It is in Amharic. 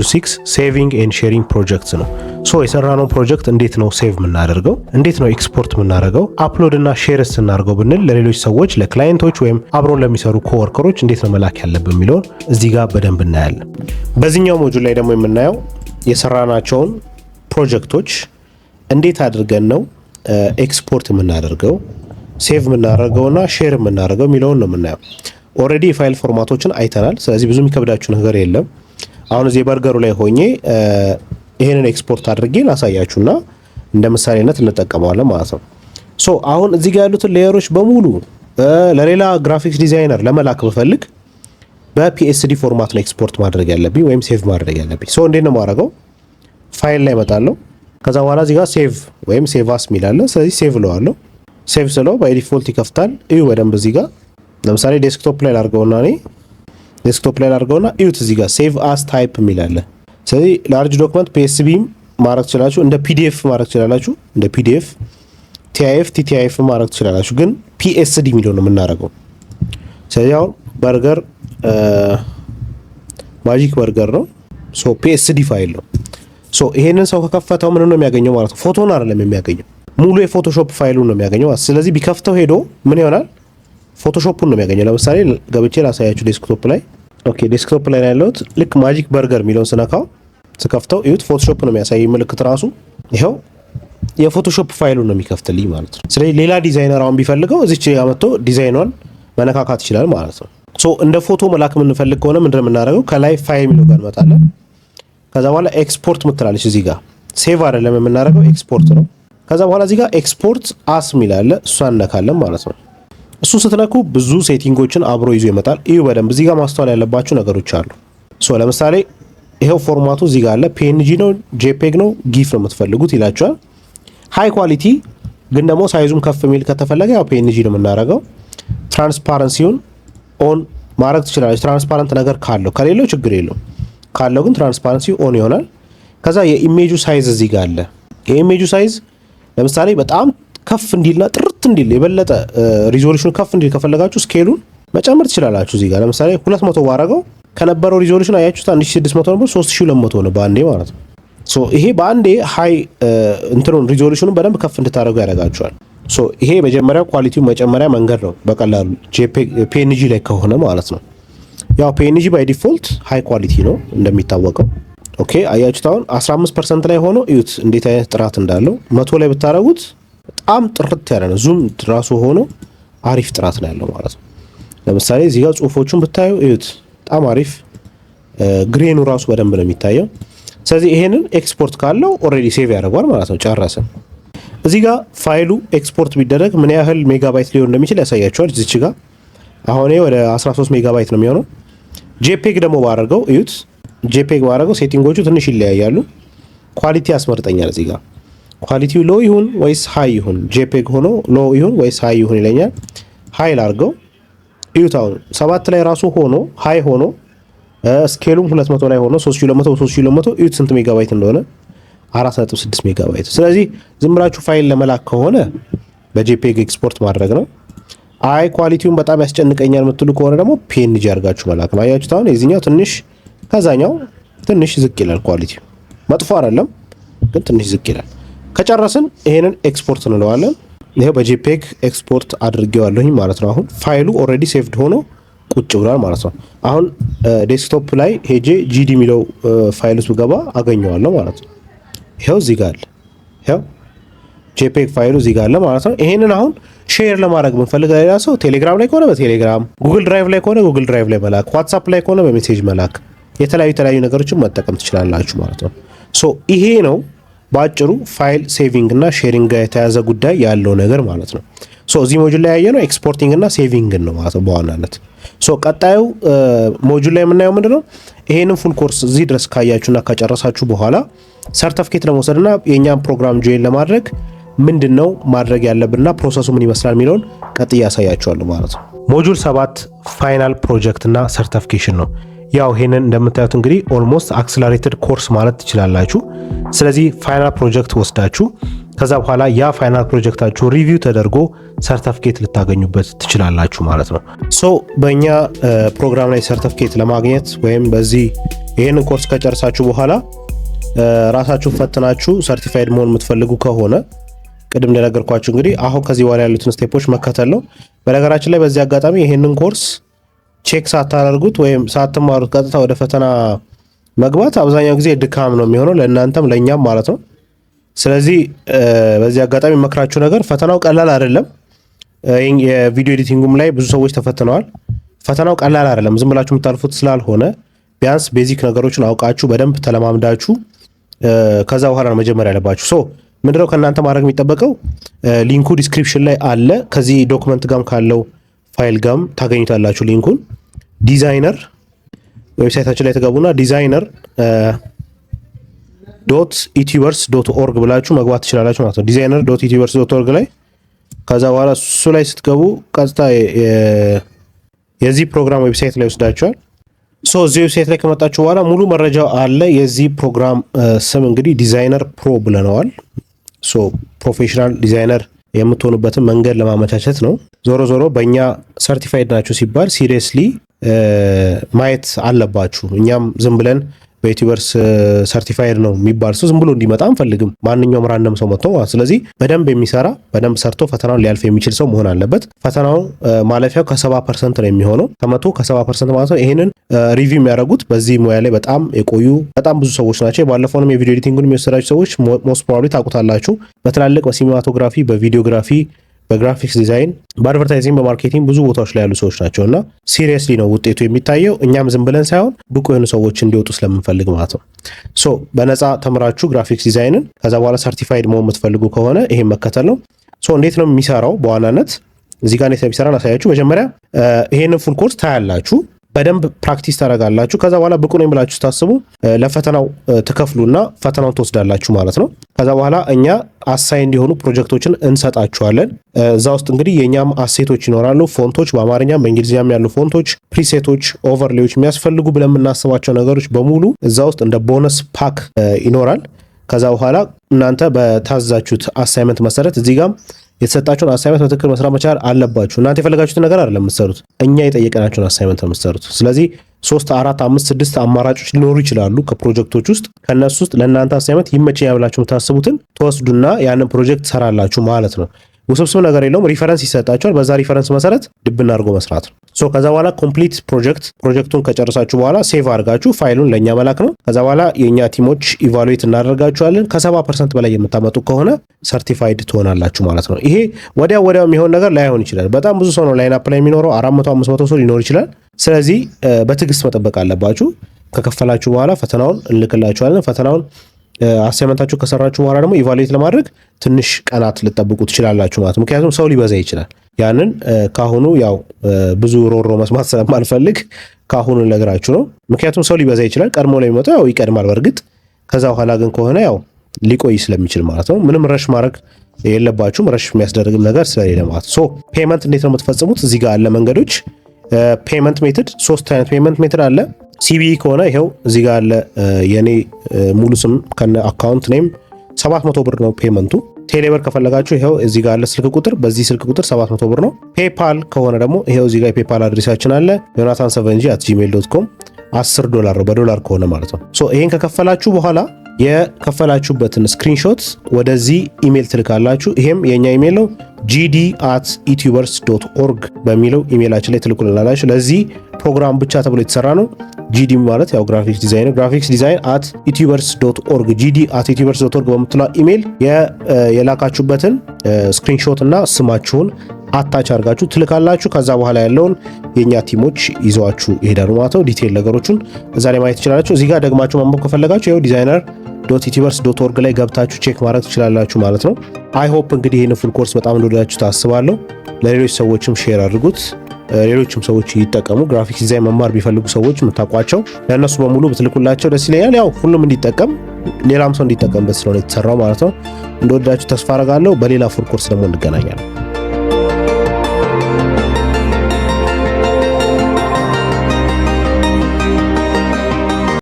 6 ሴቪንግ ኤንድ ሼሪንግ ፕሮጀክትስ ነው። ሶ የሰራነው ፕሮጀክት እንዴት ነው ሴቭ የምናደርገው፣ እንዴት ነው ኤክስፖርት የምናደርገው፣ አፕሎድ እና ሼርስ እናደርገው ብንል ለሌሎች ሰዎች ለክላይንቶች ወይም አብሮን ለሚሰሩ ኮወርከሮች እንዴት ነው መላክ ያለብን የሚለውን እዚህ ጋር በደንብ እናያለን። በዚህኛው ሞጁል ላይ ደግሞ የምናየው የሰራናቸውን ፕሮጀክቶች እንዴት አድርገን ነው ኤክስፖርት የምናደርገው፣ ሴቭ የምናደርገውና ሼር የምናደርገው የሚለውን ነው የምናየው። ኦልሬዲ የፋይል ፎርማቶችን አይተናል። ስለዚህ ብዙ የሚከብዳችሁ ነገር የለም። አሁን እዚህ በርገሩ ላይ ሆኜ ይሄንን ኤክስፖርት አድርጌ ላሳያችሁና እንደ ምሳሌነት እንጠቀመዋለን ማለት ነው። ሶ አሁን እዚህ ጋር ያሉትን ሌየሮች በሙሉ ለሌላ ግራፊክስ ዲዛይነር ለመላክ ብፈልግ በፒኤስዲ ፎርማት ነው ኤክስፖርት ማድረግ ያለብኝ ወይም ሴቭ ማድረግ ያለብኝ። ሶ እንዴት ነው የማደርገው? ፋይል ላይ እመጣለሁ። ከዛ በኋላ እዚህ ጋር ሴቭ ወይም ሴቭ አስ የሚል አለ። ስለዚህ ሴቭ እለዋለሁ። ሴቭ ስለው ባይ ዲፎልት ይከፍታል። እዩ በደንብ እዚህ ጋር ለምሳሌ ዴስክቶፕ ላይ ላድርገውና እዩት እዚህ ጋር ሴቭ አስ ታይፕ የሚል አለ። ስለዚህ ላርጅ ዶክመንት ፒኤስቢ ማድረግ ትችላላችሁ፣ እንደ ፒዲኤፍ ማድረግ ትችላላችሁ፣ እንደ ፒዲኤፍ ቲአይኤፍ ቲቲአይኤፍ ማድረግ ትችላላችሁ። ግን ፒኤስዲ የሚለው ነው የምናደርገው። ስለዚህ አሁን በርገር ማጂክ በርገር ነው። ሶ ፒኤስዲ ፋይል ነው። ሶ ይሄንን ሰው ከከፈተው ምን ነው የሚያገኘው ማለት ነው? ፎቶን አይደለም የሚያገኘው፣ ሙሉ የፎቶሾፕ ፋይሉን ነው የሚያገኘው። ስለዚህ ቢከፍተው ሄዶ ምን ይሆናል? ፎቶሾፑን ነው የሚያገኘው። ለምሳሌ ገብቼ ላሳያችሁ ዴስክቶፕ ላይ። ኦኬ ዴስክቶፕ ላይ ያለሁት ልክ ማጂክ በርገር የሚለውን ስነካው ስከፍተው እዩት፣ ፎቶሾፕ ነው የሚያሳይ ምልክት ራሱ ይኸው የፎቶሾፕ ፋይሉን ነው የሚከፍትልኝ ማለት ነው። ስለዚህ ሌላ ዲዛይነር አሁን ቢፈልገው እዚች አመጥቶ ዲዛይኗን መነካካት ይችላል ማለት ነው። ሶ እንደ ፎቶ መላክ የምንፈልግ ከሆነ ምንድነው የምናደርገው? ከላይ ፋይል የሚለው ጋር እንመጣለን። ከዛ በኋላ ኤክስፖርት ምትላለች እዚህ ጋር። ሴቭ አይደለም የምናደርገው ኤክስፖርት ነው። ከዛ በኋላ እዚህ ጋር ኤክስፖርት አስ የሚል አለ፣ እሷን እነካለን ማለት ነው። እሱ ስትነኩ ብዙ ሴቲንጎችን አብሮ ይዞ ይመጣል። እዩ በደንብ እዚህ ጋር ማስተዋል ያለባችሁ ነገሮች አሉ። ሶ ለምሳሌ ይሄው ፎርማቱ እዚህ ጋር አለ። ፒኤንጂ ነው፣ ጄፔግ ነው፣ ጊፍ ነው የምትፈልጉት ይላችኋል። ሃይ ኳሊቲ ግን ደግሞ ሳይዙም ከፍ የሚል ከተፈለገ ያው ፒኤንጂ ነው የምናደርገው። ትራንስፓረንሲውን ኦን ማድረግ ትችላለች። ትራንስፓረንት ነገር ካለው፣ ከሌለው ችግር የለውም። ካለው ግን ትራንስፓረንሲ ኦን ይሆናል። ከዛ የኢሜጁ ሳይዝ እዚህ ጋር አለ። የኢሜጁ ሳይዝ ለምሳሌ በጣም ከፍ እንዲልና ጥርት እንዲል የበለጠ ሪዞሉሽኑ ከፍ እንዲል ከፈለጋችሁ ስኬሉን መጨመር ትችላላችሁ። እዚህ ጋር ለምሳሌ 200 ባረገው ከነበረው ሪዞሉሽን አያችሁት 1600 ነበር 3200 ነው በአንዴ ማለት ነው። ሶ ይሄ በአንዴ ሃይ እንትኑን ሪዞሉሽኑን በደንብ ከፍ እንድታደርጉ ያደርጋችኋል። ሶ ይሄ መጀመሪያው ኳሊቲው መጨመሪያ መንገድ ነው በቀላሉ ፒኤንጂ ላይ ከሆነ ማለት ነው። ያው ፒኤንጂ ባይ ዲፎልት ሃይ ኳሊቲ ነው እንደሚታወቀው። ኦኬ አያችሁት አሁን 15% ላይ ሆኖ እዩት እንዴት አይነት ጥራት እንዳለው። 100 ላይ ብታረጉት በጣም ጥርት ያለ ነው። ዙም ራሱ ሆኖ አሪፍ ጥራት ነው ያለው ማለት ነው። ለምሳሌ እዚህ ጋር ጽሁፎቹን ብታዩ እዩት በጣም አሪፍ ግሬኑ ራሱ በደንብ ነው የሚታየው። ስለዚህ ይሄንን ኤክስፖርት ካለው ኦልሬዲ ሴቭ ያደርጓል ማለት ነው። ጨረሰ። እዚህ ጋር ፋይሉ ኤክስፖርት ቢደረግ ምን ያህል ሜጋባይት ሊሆን እንደሚችል ያሳያቸዋል። እዚች ጋር አሁን ወደ 13 ሜጋባይት ነው የሚሆነው። ጄፔግ ደግሞ ባደርገው እዩት፣ ጄፔግ ባደርገው ሴቲንጎቹ ትንሽ ይለያያሉ። ኳሊቲ ያስመርጠኛል። እዚህ ጋር ኳሊቲው ሎ ይሁን ወይስ ሃይ ይሁን፣ ጄፔግ ሆኖ ሎ ይሁን ወይስ ሃይ ይሁን ይለኛል። ሃይ ላድርገው እዩት። አሁን 7 ላይ ራሱ ሆኖ ሃይ ሆኖ ስኬሉም 200 ላይ ሆኖ 3200 እዩት ስንት ሜጋባይት እንደሆነ 4.6 ሜጋባይት። ስለዚህ ዝም ብላችሁ ፋይል ለመላክ ከሆነ በጄፔግ ኤክስፖርት ማድረግ ነው። አይ ኳሊቲውን በጣም ያስጨንቀኛል የምትሉ ከሆነ ደግሞ ፒኤንጂ አድርጋችሁ መላክ ነው። አያችሁት አሁን የዚህኛው ትንሽ ከዛኛው ትንሽ ዝቅ ይላል። ኳሊቲው መጥፎ አይደለም ግን ትንሽ ዝቅ ይላል። ከጨረስን ይሄንን ኤክስፖርት እንለዋለን። ይሄው በጄፔግ ኤክስፖርት አድርጌዋለሁኝ ማለት ነው። አሁን ፋይሉ ኦልሬዲ ሴቭድ ሆኖ ቁጭ ብሏል ማለት ነው። አሁን ዴስክቶፕ ላይ ሄጄ ጂዲ የሚለው ፋይል ውስጥ ገባ አገኘዋለሁ ማለት ነው። ይሄው እዚህ ጋር አለ። ይሄው ጄፔግ ፋይሉ እዚህ ጋር አለ ማለት ነው። ይሄንን አሁን ሼር ለማድረግ ብንፈልግ ሌላ ሰው ቴሌግራም ላይ ከሆነ በቴሌግራም፣ ጉግል ድራይቭ ላይ ከሆነ ጉግል ድራይቭ ላይ መላክ፣ ዋትስአፕ ላይ ከሆነ በሜሴጅ መላክ፣ የተለያዩ ነገሮችን መጠቀም ትችላላችሁ ማለት ነው። ሶ ይሄ ነው ባጭሩ ፋይል ሴቪንግ እና ሼሪንግ ጋር የተያዘ ጉዳይ ያለው ነገር ማለት ነው። ሶ እዚህ ሞጁል ላይ ያየነው ኤክስፖርቲንግ እና ሴቪንግ ነው ማለት ነው በዋናነት። ሶ ቀጣዩ ሞጁል ላይ የምናየው ምንድነው? ይሄንን ፉል ኮርስ እዚህ ድረስ ካያችሁና ከጨረሳችሁ በኋላ ሰርቲፊኬት ለመውሰድና የኛን ፕሮግራም ጆይን ለማድረግ ምንድነው ማድረግ ያለብንና ፕሮሰሱ ምን ይመስላል የሚለውን ቀጥዬ ያሳያችኋለሁ ማለት ነው። ሞጁል 7 ፋይናል ፕሮጀክት እና ሰርቲፊኬሽን ነው። ያው ይሄንን እንደምታዩት እንግዲህ ኦልሞስት አክሰለሬትድ ኮርስ ማለት ትችላላችሁ። ስለዚህ ፋይናል ፕሮጀክት ወስዳችሁ ከዛ በኋላ ያ ፋይናል ፕሮጀክታችሁ ሪቪው ተደርጎ ሰርቲፊኬት ልታገኙበት ትችላላችሁ ማለት ነው። ሶ በእኛ ፕሮግራም ላይ ሰርቲፊኬት ለማግኘት ወይም በዚህ ይሄንን ኮርስ ከጨርሳችሁ በኋላ ራሳችሁን ፈትናችሁ ሰርቲፋይድ መሆን የምትፈልጉ ከሆነ ቅድም እንደነገርኳችሁ እንግዲህ አሁን ከዚህ በኋላ ያሉትን ስቴፖች መከተል ነው። በነገራችን ላይ በዚህ አጋጣሚ ይሄንን ኮርስ ቼክ ሳታደርጉት ወይም ሳትማሩት ቀጥታ ወደ ፈተና መግባት አብዛኛው ጊዜ ድካም ነው የሚሆነው ለእናንተም ለእኛም ማለት ነው። ስለዚህ በዚህ አጋጣሚ መክራችሁ ነገር ፈተናው ቀላል አይደለም። የቪዲዮ ኤዲቲንጉም ላይ ብዙ ሰዎች ተፈትነዋል። ፈተናው ቀላል አይደለም፣ ዝም ብላችሁ የምታልፉት ስላልሆነ ቢያንስ ቤዚክ ነገሮችን አውቃችሁ በደንብ ተለማምዳችሁ ከዛ በኋላ ነው መጀመሪያ ያለባችሁ። ሶ ምንድነው ከእናንተ ማድረግ የሚጠበቀው? ሊንኩ ዲስክሪፕሽን ላይ አለ። ከዚህ ዶክመንት ጋም ካለው ፋይል ጋም ታገኙታላችሁ ሊንኩን። ዲዛይነር ዌብሳይታችን ላይ ተገቡና ዲዛይነር .ethubers.org ብላችሁ መግባት ትችላላችሁ ማለት ነው። ዲዛይነር .ethubers.org ላይ ከዛ በኋላ እሱ ላይ ስትገቡ ቀጥታ የዚህ ፕሮግራም ዌብሳይት ላይ ወስዳችኋል። ሶ እዚህ ዌብሳይት ላይ ከመጣችሁ በኋላ ሙሉ መረጃው አለ። የዚህ ፕሮግራም ስም እንግዲህ ዲዛይነር ፕሮ ብለነዋል። ሶ ፕሮፌሽናል ዲዛይነር የምትሆኑበትን መንገድ ለማመቻቸት ነው። ዞሮ ዞሮ በእኛ ሰርቲፋይድ ናችሁ ሲባል ሲሪየስሊ ማየት አለባችሁ። እኛም ዝም ብለን በዩቲዩበርስ ሰርቲፋይድ ነው የሚባል ሰው ዝም ብሎ እንዲመጣ አንፈልግም። ማንኛውም ራንደም ሰው መጥቶ ማለት ስለዚህ በደንብ የሚሰራ በደንብ ሰርቶ ፈተናውን ሊያልፍ የሚችል ሰው መሆን አለበት። ፈተናው ማለፊያው ከ70% ነው የሚሆነው። ከመቶ ከ70% ማለት ነው። ይሄንን ሪቪው የሚያደርጉት በዚህ ሙያ ላይ በጣም የቆዩ በጣም ብዙ ሰዎች ናቸው። ባለፈውንም የቪዲዮ ኤዲቲንጉን የሚወሰዳችሁ ሰዎች ሞስት ፕሮባብሊ ታውቁታላችሁ። በትላልቅ በሲኒማቶግራፊ፣ በቪዲዮግራፊ፣ በግራፊክስ ዲዛይን፣ በአድቨርታይዚንግ፣ በማርኬቲንግ ብዙ ቦታዎች ላይ ያሉ ሰዎች ናቸው እና ሲሪየስሊ ነው ውጤቱ የሚታየው። እኛም ዝም ብለን ሳይሆን ብቁ የሆኑ ሰዎች እንዲወጡ ስለምንፈልግ ማለት ነው። ሶ በነፃ ተምራችሁ ግራፊክስ ዲዛይንን ከዛ በኋላ ሰርቲፋይድ መሆን የምትፈልጉ ከሆነ ይሄን መከተል ነው። ሶ እንዴት ነው የሚሰራው? በዋናነት እዚህ ጋር እንዴት ነው የሚሰራው አሳያችሁ። መጀመሪያ ይሄንን ፉል ኮርስ ታያላችሁ፣ በደንብ ፕራክቲስ ታደርጋላችሁ። ከዛ በኋላ ብቁ ነኝ ብላችሁ ስታስቡ ለፈተናው ትከፍሉና ፈተናውን ትወስዳላችሁ ማለት ነው። ከዛ በኋላ እኛ አሳይ እንዲሆኑ ፕሮጀክቶችን እንሰጣችኋለን። እዛ ውስጥ እንግዲህ የእኛም አሴቶች ይኖራሉ። ፎንቶች፣ በአማርኛም በእንግሊዝኛም ያሉ ፎንቶች፣ ፕሪሴቶች፣ ኦቨርሌዎች የሚያስፈልጉ ብለን የምናስባቸው ነገሮች በሙሉ እዛ ውስጥ እንደ ቦነስ ፓክ ይኖራል። ከዛ በኋላ እናንተ በታዛችሁት አሳይመንት መሰረት እዚህ ጋም የተሰጣችሁን አሳይመንት በትክክል መስራት መቻል አለባችሁ። እናንተ የፈለጋችሁትን ነገር አይደለም የምትሰሩት፣ እኛ የጠየቀናችሁን አሳይመንት ነው የምትሰሩት። ስለዚህ 3፣ 4፣ 5፣ 6 አማራጮች ሊኖሩ ይችላሉ ከፕሮጀክቶች ውስጥ። ከነሱ ውስጥ ለእናንተ አሳይመንት ይመቸኛል ብላችሁ የምታስቡትን ትወስዱና ያንን ፕሮጀክት ትሰራላችሁ ማለት ነው። ውስብስብ ነገር የለውም። ሪፈረንስ ይሰጣችኋል። በዛ ሪፈረንስ መሰረት ድብና አድርጎ መስራት ነው። ሶ ከዛ በኋላ ኮምፕሊት ፕሮጀክቱን ከጨረሳችሁ በኋላ ሴቭ አድርጋችሁ ፋይሉን ለእኛ መላክ ነው። ከዛ በኋላ የእኛ ቲሞች ኢቫሉዌት እናደርጋችኋለን። ከ70% በላይ የምታመጡ ከሆነ ሰርቲፋይድ ትሆናላችሁ ማለት ነው። ይሄ ወዲያው የሚሆን ነገር ላይሆን ይችላል። በጣም ብዙ ሰው ነው ላይን አፕ ላይ የሚኖረው። 400፣ 500 ሰው ሊኖር ይችላል። ስለዚህ በትዕግስት መጠበቅ አለባችሁ። ከከፈላችሁ በኋላ ፈተናውን እንልክላችኋለን። ፈተናውን አሳይመንታችሁ ከሰራችሁ በኋላ ደግሞ ኢቫሉዌት ለማድረግ ትንሽ ቀናት ልጠብቁ ትችላላችሁ ማለት ነው። ምክንያቱም ሰው ሊበዛ ይችላል። ያንን ካሁኑ ያው ብዙ ሮሮ መስማት ስለማልፈልግ ካሁኑ ልነግራችሁ ነው። ምክንያቱም ሰው ሊበዛ ይችላል። ቀድሞ ላይ የሚመጣው ያው ይቀድማል በእርግጥ። ከዛ በኋላ ግን ከሆነ ያው ሊቆይ ስለሚችል ማለት ነው። ምንም ረሽ ማድረግ የለባችሁም። ረሽ የሚያስደርግም ነገር ስለሌለ ማለት ነው። ሶ ፔመንት እንዴት ነው የምትፈጽሙት? እዚህ ጋር አለ መንገዶች። ፔመንት ሜትድ 3 አይነት ፔመንት ሜትድ አለ። ሲቢኢ ከሆነ ይሄው እዚህ ጋር አለ የኔ ሙሉ ስም ከነ አካውንት ኔም 700 ብር ነው ፔመንቱ። ቴሌብር ከፈለጋችሁ ይሄው እዚህ ጋር አለ ስልክ ቁጥር፣ በዚህ ስልክ ቁጥር 700 ብር ነው። ፔፓል ከሆነ ደግሞ ይሄው እዚህ ጋር የፔፓል አድሬሳችን አለ jonathan7g@gmail.com $10 ነው በዶላር ከሆነ ማለት ነው። ሶ ይሄን ከከፈላችሁ በኋላ የከፈላችሁበትን ስክሪንሾት ወደዚህ ኢሜል ትልካላችሁ። ይሄም የኛ ኢሜል ነው gd@ethubers.org በሚለው ኢሜላችን ላይ ትልኩልናላችሁ። ለዚህ ፕሮግራም ብቻ ተብሎ የተሰራ ነው። ጂዲ ማለት ያው ግራፊክስ ዲዛይን ነው። ግራፊክስ ዲዛይን @ethubers.org gd@ethubers.org በምትለው ኢሜል የላካችሁበትን ስክሪንሾት እና ስማችሁን አታች አድርጋችሁ ትልካላችሁ። ከዛ በኋላ ያለውን የኛ ቲሞች ይዘዋችሁ ይሄዳሉ ማለት ነው። ዲቴይል ነገሮችን እዛ ላይ ማየት ትችላላችሁ። እዚህ ጋር ደግማችሁ ማንበብ ከፈለጋችሁ ይሄው ዲዛይነር.ethubers.org ላይ ገብታችሁ ቼክ ማድረግ ትችላላችሁ ማለት ነው። አይ ሆፕ እንግዲህ ይሄን ፉል ኮርስ በጣም እንደወደዳችሁ ታስባለሁ። ለሌሎች ሰዎችም ሼር አድርጉት፣ ሌሎችም ሰዎች ይጠቀሙ። ግራፊክስ ዲዛይን መማር ቢፈልጉ ሰዎች የምታውቋቸው ለእነሱ በሙሉ ብትልኩላቸው ደስ ይለኛል። ያው ሁሉም እንዲጠቀም ሌላም ሰው እንዲጠቀምበት ስለሆነ የተሰራው ማለት ነው። እንደወደዳችሁ ተስፋ አደርጋለሁ። በሌላ ፉል ኮርስ ደግሞ እንገናኛለን።